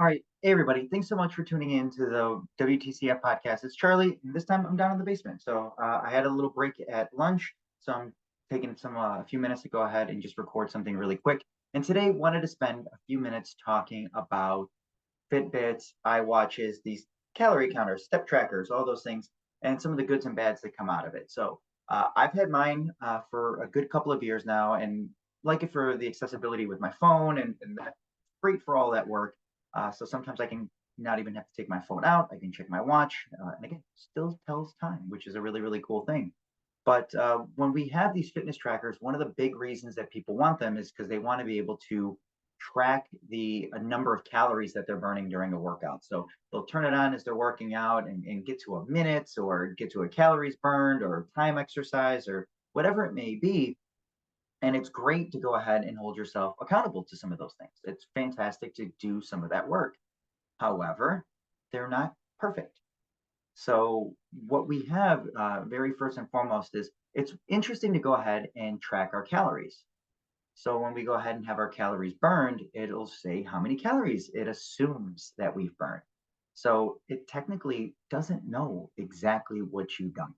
All right. Hey, everybody. Thanks so much for tuning in to the WTCF podcast. It's Charlie. And this time I'm down in the basement. So I had a little break at lunch. So I'm taking a few minutes to go ahead and just record something really quick. And today wanted to spend a few minutes talking about Fitbits, iWatches, these calorie counters, step trackers, all those things, and some of the goods and bads that come out of it. So I've had mine for a good couple of years now and like it for the accessibility with my phone and that's great for all that work. So sometimes I can not even have to take my phone out. I can check my watch. And again, still tells time, which is a really, really cool thing. But when we have these fitness trackers, one of the big reasons that people want them is because they want to be able to track the number of calories that they're burning during a workout. So they'll turn it on as they're working out and get to a minutes or get to a calories burned or time exercise or whatever it may be. And it's great to go ahead and hold yourself accountable to some of those things. It's fantastic to do some of that work. However, they're not perfect. So what we have very first and foremost is it's interesting to go ahead and track our calories. So when we go ahead and have our calories burned, it'll say how many calories it assumes that we've burned. So it technically doesn't know exactly what you've done.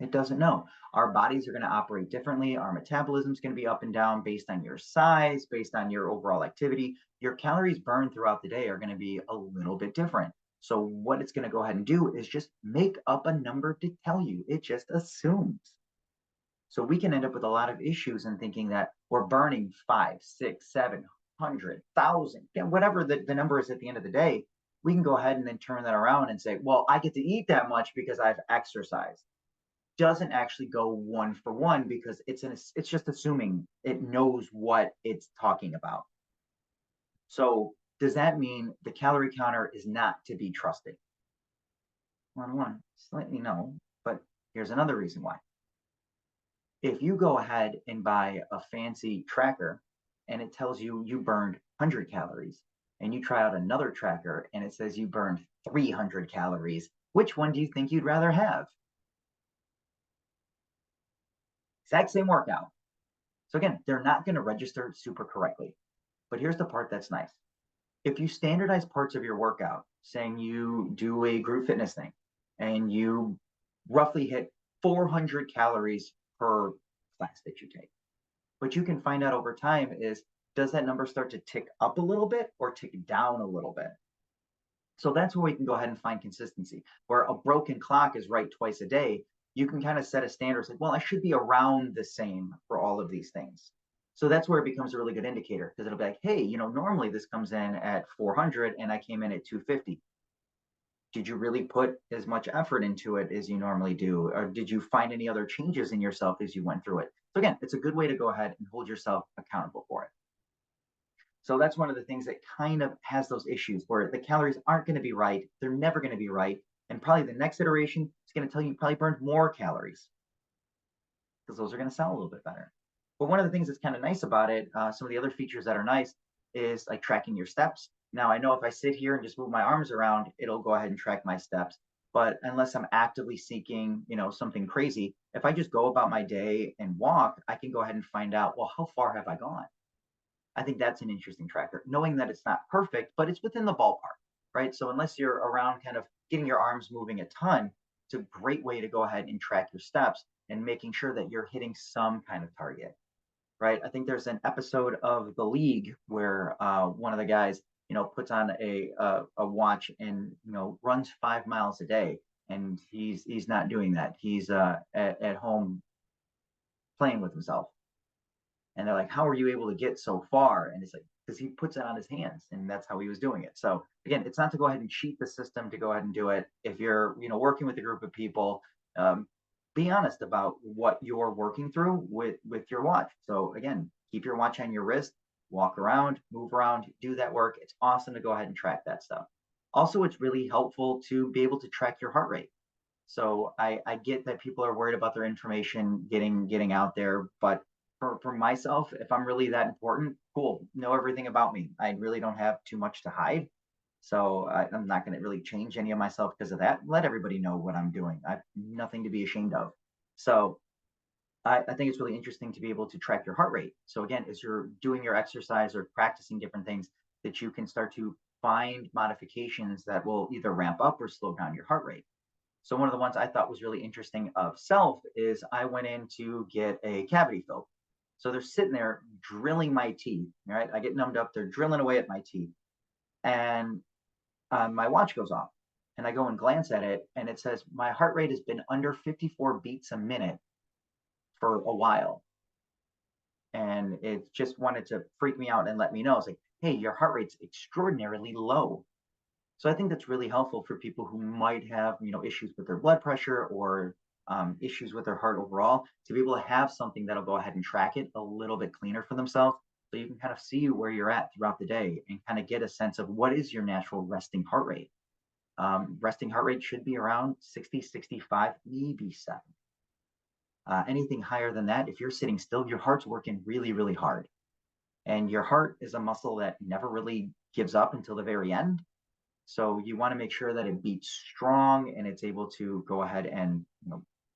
It doesn't know. Our bodies are going to operate differently. Our metabolism is going to be up and down based on your size, based on your overall activity. Your calories burned throughout the day are going to be a little bit different. So what it's going to go ahead and do is just make up a number to tell you. It just assumes. So we can end up with a lot of issues in thinking that we're burning 5, 6, 700,000, whatever the number is at the end of the day. We can go ahead and then turn that around and say, well, I get to eat that much because I've exercised. Doesn't actually go one for one because it's just assuming it knows what it's talking about. So does that mean the calorie counter is not to be trusted? One, slightly no, but here's another reason why. If you go ahead and buy a fancy tracker and it tells you you burned 100 calories and you try out another tracker and it says you burned 300 calories, which one do you think you'd rather have? Exact same workout. So again, they're not going to register super correctly. But here's the part that's nice. If you standardize parts of your workout, saying you do a group fitness thing and you roughly hit 400 calories per class that you take, what you can find out over time is, does that number start to tick up a little bit or tick down a little bit? So that's where we can go ahead and find consistency. Where a broken clock is right twice a day, you can kind of set a standard, say, well, I should be around the same for all of these things. So that's where it becomes a really good indicator because it'll be like, hey, normally this comes in at 400 and I came in at 250. Did you really put as much effort into it as you normally do? Or did you find any other changes in yourself as you went through it? So again, it's a good way to go ahead and hold yourself accountable for it. So that's one of the things that kind of has those issues where the calories aren't going to be right. They're never going to be right. And probably the next iteration is going to tell you probably burned more calories because those are going to sell a little bit better. But one of the things that's kind of nice about it, some of the other features that are nice is like tracking your steps. Now, I know if I sit here and just move my arms around, it'll go ahead and track my steps. But unless I'm actively seeking, something crazy, if I just go about my day and walk, I can go ahead and find out, well, how far have I gone? I think that's an interesting tracker, knowing that it's not perfect, but it's within the ballpark, right? So unless you're around kind of getting your arms moving a ton, it's a great way to go ahead and track your steps and making sure that you're hitting some kind of target, right? I think there's an episode of The League where one of the guys, puts on a watch and runs 5 miles a day, and he's not doing that. He's at home playing with himself. And they're like, how are you able to get so far? And it's like, because he puts it on his hands and that's how he was doing it. So again, it's not to go ahead and cheat the system to go ahead and do it. If you're, working with a group of people, be honest about what you're working through with your watch. So again, keep your watch on your wrist, walk around, move around, do that work. It's awesome to go ahead and track that stuff. Also, it's really helpful to be able to track your heart rate. So I get that people are worried about their information getting out there, but for myself, if I'm really that important, cool, know everything about me. I really don't have too much to hide. So I'm not going to really change any of myself because of that. Let everybody know what I'm doing. I've nothing to be ashamed of. So I think it's really interesting to be able to track your heart rate. So again, as you're doing your exercise or practicing different things, that you can start to find modifications that will either ramp up or slow down your heart rate. So one of the ones I thought was really interesting of self is I went in to get a cavity filled. So they're sitting there drilling my teeth, right? I get numbed up, they're drilling away at my teeth. And my watch goes off. And I go and glance at it, and it says my heart rate has been under 54 beats a minute for a while. And it just wanted to freak me out and let me know. It's like, hey, your heart rate's extraordinarily low. So I think that's really helpful for people who might have, issues with their blood pressure or issues with their heart overall, to be able to have something that'll go ahead and track it a little bit cleaner for themselves. So you can kind of see where you're at throughout the day and kind of get a sense of what is your natural resting heart rate. Resting heart rate should be around 60, 65, maybe 70. Anything higher than that, if you're sitting still, your heart's working really, really hard. And your heart is a muscle that never really gives up until the very end. So you want to make sure that it beats strong and it's able to go ahead and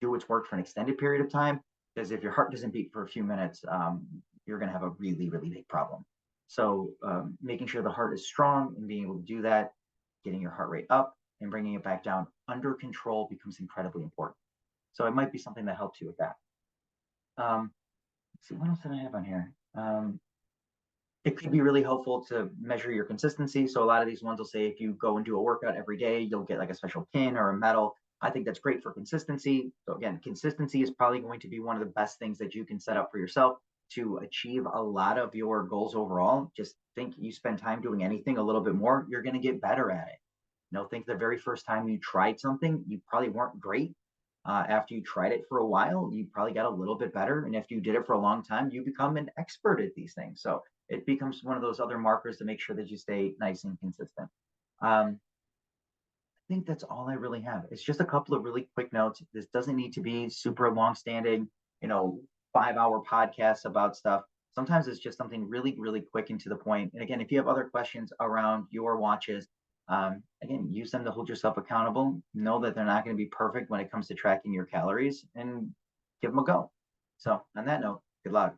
do its work for an extended period of time. Because if your heart doesn't beat for a few minutes, you're going to have a really, really big problem. So making sure the heart is strong and being able to do that, getting your heart rate up and bringing it back down under control becomes incredibly important. So it might be something that helps you with that. Let's see, what else did I have on here? It could be really helpful to measure your consistency. So a lot of these ones will say if you go and do a workout every day, you'll get like a special pin or a medal. I think that's great for consistency. So again, consistency is probably going to be one of the best things that you can set up for yourself to achieve a lot of your goals overall. Just think you spend time doing anything a little bit more, you're going to get better at it. Think the very first time you tried something, you probably weren't great. After you tried it for a while, you probably got a little bit better. And if you did it for a long time, you become an expert at these things. So it becomes one of those other markers to make sure that you stay nice and consistent. I think that's all I really have. It's just a couple of really quick notes. This doesn't need to be super long standing, 5-hour podcasts about stuff. Sometimes it's just something really, really quick and to the point. And again, if you have other questions around your watches, again, use them to hold yourself accountable. Know that they're not going to be perfect when it comes to tracking your calories and give them a go. So on that note, good luck.